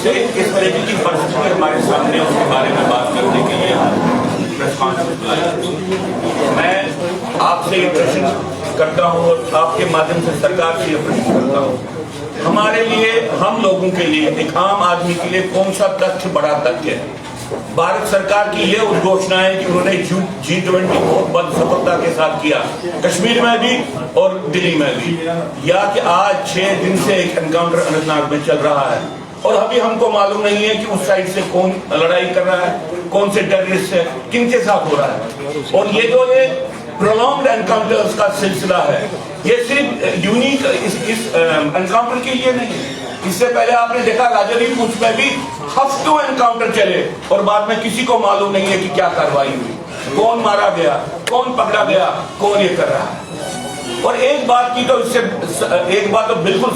इससे इस तरीके की परिस्थिति हमारे सामने उसके बारे में बात करने के लिए प्रेस कॉन्फ्रेंस बुलाई। मैं आपसे ये प्रश्न करता हूँ और आपके माध्यम से सरकार से ये प्रश्न करता हूँ, हमारे लिए, हम लोगों के लिए, एक आम आदमी के लिए कौन सा तथ्य बड़ा तथ्य है? भारत सरकार की ये उद्घोषणा है कि उन्होंने G20 बहुत बड़ी सफलता के साथ किया, कश्मीर में भी और दिल्ली में भी, या कि आज 6 दिन से एक एनकाउंटर अनंतनाग में चल रहा है और अभी हमको मालूम नहीं है कि उस साइड से कौन लड़ाई कर रहा है, कौन से टेररिस्ट है, किन के साथ हो रहा है। और ये जो ये प्रोलॉन्ग्ड एनकाउंटर्स का सिलसिला है, ये सिर्फ यूनिक इस एनकाउंटर के लिए नहीं है। इससे पहले आपने देखा राजौरी पूंछ में भी हफ्तों एनकाउंटर चले और बाद में किसी को मालूम नहीं है कि क्या कार्रवाई हुई, कौन मारा गया, कौन पकड़ा गया, कौन ये कर रहा है। और एक बात की तो इससे एक बात तो बिल्कुल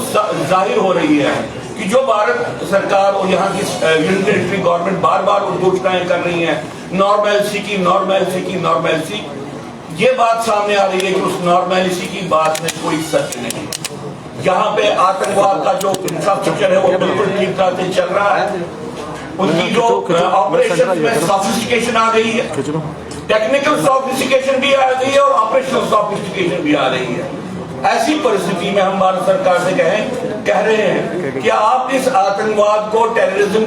जाहिर हो रही है कि जो भारत सरकार और यहाँ की यूनियन टेरिटरी गवर्नमेंट बार बार उद्घोषणाएं कर रही है नॉर्मैलिटी की, नॉर्मैलिटी की, नॉर्मैलिटी, ये बात सामने आ रही है कि उस नॉर्मैलिटी की बात में कोई सच नहीं है। यहाँ पे आतंकवाद का जो इंफ्रास्ट्रक्चर है वो बिल्कुल ठीक ठाक से चल रहा है, उनकी जो ऑपरेशन में सोफिस्टिकेशन आ गई है, टेक्निकल सोफिस्टिकेशन भी आ गई है और ऑपरेशनल सोफिस्टिकेशन भी आ रही है। ऐसी परिस्थिति में हम भारत सरकार से कह रहे हैं कि आप इस आतंकवाद को टेररिज्म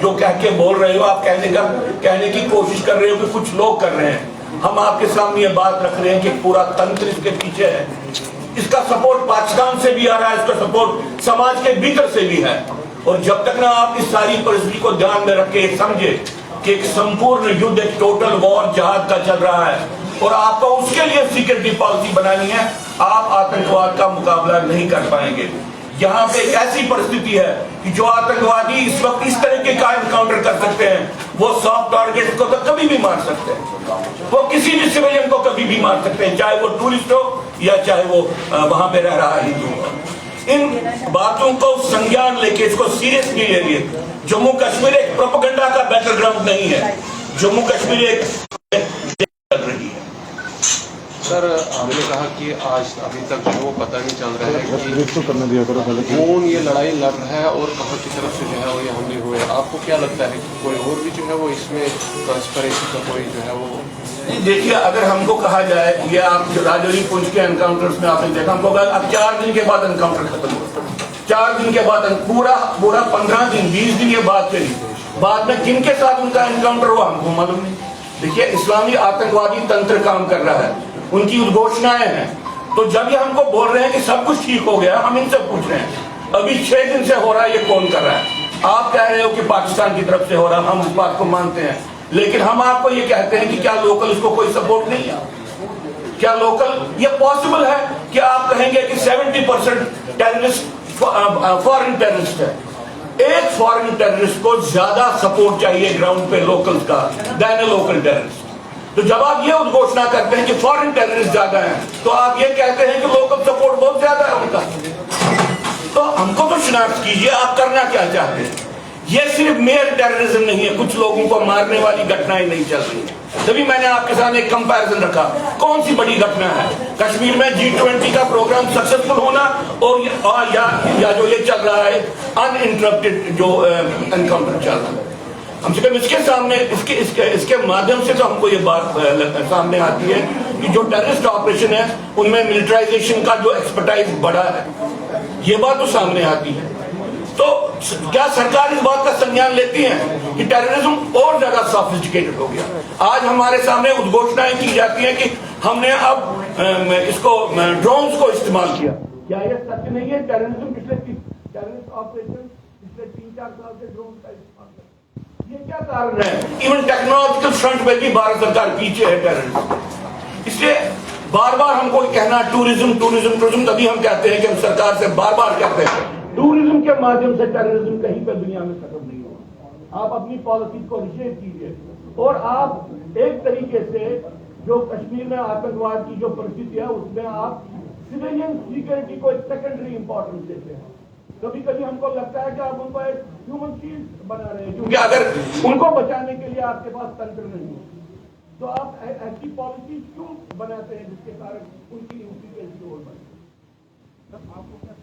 जो कह के बोल रहे हो, आप कहने की कोशिश कर रहे हो कि कुछ लोग कर रहे हैं, हम आपके सामने ये बात रख रहे हैं कि पूरा तंत्र इसके पीछे है, इसका सपोर्ट पाकिस्तान से भी आ रहा है, इसका सपोर्ट समाज के भीतर से भी है। और जब तक ना आप इस सारी परिस्थिति को ध्यान में रख के समझे कि एक संपूर्ण युद्ध, एक टोटल वॉर जहाद का चल रहा है और आपको उसके लिए सिक्योरिटी पॉलिसी बनानी है, आप आतंकवाद का मुकाबला नहीं कर पाएंगे। यहाँ पे एक ऐसी परिस्थिति है कि जो आतंकवादी इस वक्त इस तरीके का एनकाउंटर कर सकते हैं, वो सॉफ्ट टारगेट को तो कभी भी मार सकते हैं, वो किसी भी सिविलियन को कभी भी मार सकते हैं, चाहे वो टूरिस्ट हो या चाहे वो वहां पे रह रहा हिंदू। इन बातों को संज्ञान लेके, इसको सीरियसली ले लिए। जम्मू कश्मीर एक प्रोपेगेंडा का बैटलग्राउंड नहीं है, जम्मू कश्मीर एक चल रही है। सर, हमने कहा कि आज अभी तक जो वो पता नहीं चल रहा है कि कौन ये लड़ाई लड़ रहा है और कहाँ की तरफ से जो है वो ये हमले हुए। आपको क्या लगता है कि कोई और भी जो है वो इसमें कंस्पिरेसी का कोई जो है वो? देखिए, अगर हमको कहा जाए, ये आप राजौरी पुंछ के एनकाउंटर्स में आपने देखा, हमको अब 4 दिन के बाद एनकाउंटर खत्म हुआ, 4 दिन के बाद पूरा 15 दिन 20 दिन ये बात चली, बाद में किन के साथ उनका एनकाउंटर हुआ हमको मालूम नहीं। देखिए, इस्लामी आतंकवादी तंत्र काम कर रहा है, उनकी उद्घोषणाएं हैं, तो जब ये हमको बोल रहे हैं कि सब कुछ ठीक हो गया, हम इनसे पूछ रहे हैं अभी 6 दिन से हो रहा है, ये कौन कर रहा है? आप कह रहे हो कि पाकिस्तान की तरफ से हो रहा है, हम उस बात को मानते हैं, लेकिन हम आपको ये कहते हैं कि क्या लोकल इसको कोई सपोर्ट नहीं है? क्या लोकल ये पॉसिबल है कि आप कहेंगे कि 70% टेररिस्ट फॉरेन टेररिस्ट है? एक फॉरेन टेररिस्ट को ज्यादा सपोर्ट चाहिए ग्राउंड पे लोकल्स का देन ए लोकल टेररिस्ट। तो जब आप ये उद्घोषणा करते हैं कि फॉरेन टेररिस्ट ज्यादा हैं, तो आप ये कहते हैं कि लोकल सपोर्ट बहुत ज्यादा है उनका। तो हमको तो शिनाख्त कीजिए, आप करना क्या चाहते हैं? ये सिर्फ मेयर टेररिज्म नहीं है, कुछ लोगों को मारने वाली घटनाएं नहीं चल रही है। तभी मैंने आपके सामने एक कंपैरिजन रखा, कौन सी बड़ी घटना है? कश्मीर में G20 का प्रोग्राम सक्सेसफुल होना और या जो ये चल रहा है अनइंटरप्टेड जो एनकाउंटर चल रहा है। हम से इसके सामने इसके माध्यम से तो हमको ये बात सामने आती है कि जो टेररिस्ट ऑपरेशन है उनमें मिलिटराइजेशन का जो एक्सपर्टाइज बढ़ा है, ये बात तो सामने आती है। तो क्या सरकार इस बात का संज्ञान लेती है कि टेररिज्म और ज्यादा सोफिस्टिकेटेड हो गया? आज हमारे सामने उद्घोषणाएं की जाती हैं कि हमने अब इसको ड्रोन्स को इस्तेमाल किया। क्या यह सच नहीं है? टेररिज्म टेररिस्ट ऑपरेशन पिछले 3-4 साल से ड्रोन का इस्तेमाल कर, ये क्या कारण है? इवन टेक्नोलॉजिकल फ्रंट में भी भारत सरकार पीछे है टेररिज्म। इसलिए बार बार हमको कहना टूरिज्म टूरिज्म टूरिज्म, तभी हम कहते हैं कि हम सरकार से बार बार कहते हैं टूरिज्म के माध्यम से टेररिज्म कहीं पर दुनिया में खत्म नहीं होगा। आप अपनी पॉलिसी को रिशेप कीजिए और आप एक तरीके से जो कश्मीर में आतंकवाद की जो परिस्थिति है उसमें आप सिविलियन सिक्योरिटी को एक सेकेंडरी इंपॉर्टेंस देते हैं। कभी कभी हमको लगता है कि आप उनको एक ह्यूमन शील्ड बना रहे हैं, क्योंकि अगर उनको बचाने के लिए आपके पास तंत्र नहीं है तो आप ऐसी पॉलिसी क्यों बनाते हैं जिसके कारण उनकी ड्यूटी और बने? आपको क्या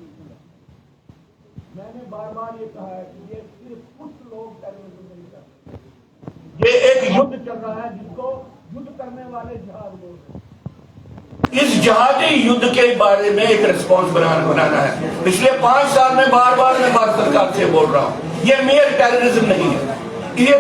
मैंने बार बार ये कहा है कि ये सिर्फ कुछ लोग टेररिज्म नहीं करते, ये एक युद्ध चल रहा है जिसको युद्ध करने वाले जिहाद बोलते हैं। इस जहादी युद्ध के बारे में एक रिस्पॉन्स बनाना है। पिछले 5 साल में बार बार मैं भारत सरकार से बोल रहा हूं, ये मेयर टेररिज्म नहीं है, ये